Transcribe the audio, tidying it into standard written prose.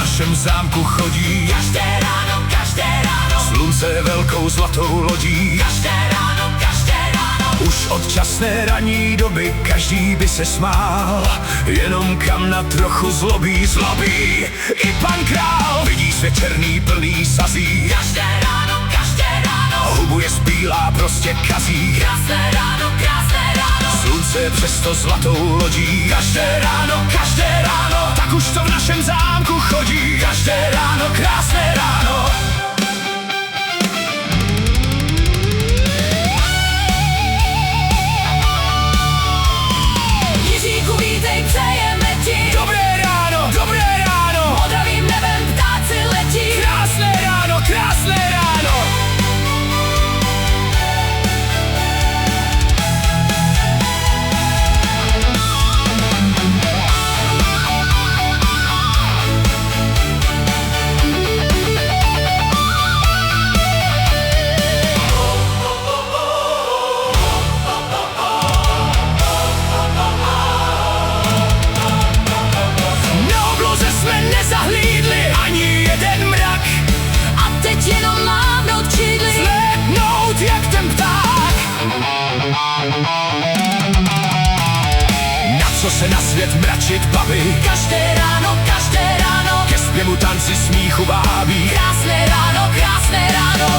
našem zámku chodí. Každé ráno, každé ráno. Slunce velkou zlatou lodí. Každé ráno, každé ráno. Už od časné ranní doby každý by se smál, jenom kam na trochu zlobí i pan král. Vidí svět černý plný sazí. Každé ráno, každé ráno. Hubu je zbílá, prostě kazí. Krásné ráno, krásné ráno. Slunce přesto zlatou lodí. Každé ráno, tak už to v našem zámku chodí. Každé ráno, krásné ráno. Jiříku, vítej, přejeme ti. Dobré ráno, dobré ráno. Modravým nebem ptáci letí. Krásné ráno, krásné ráno. Nezahlídli ani jeden mrak. A teď jenom mávnout křídly. Vzlétnout jak ten pták. Na co se na svět mračit baví? Každé ráno, Ke zpěvu tanci smíchu vábí. krásné ráno, krásné ráno.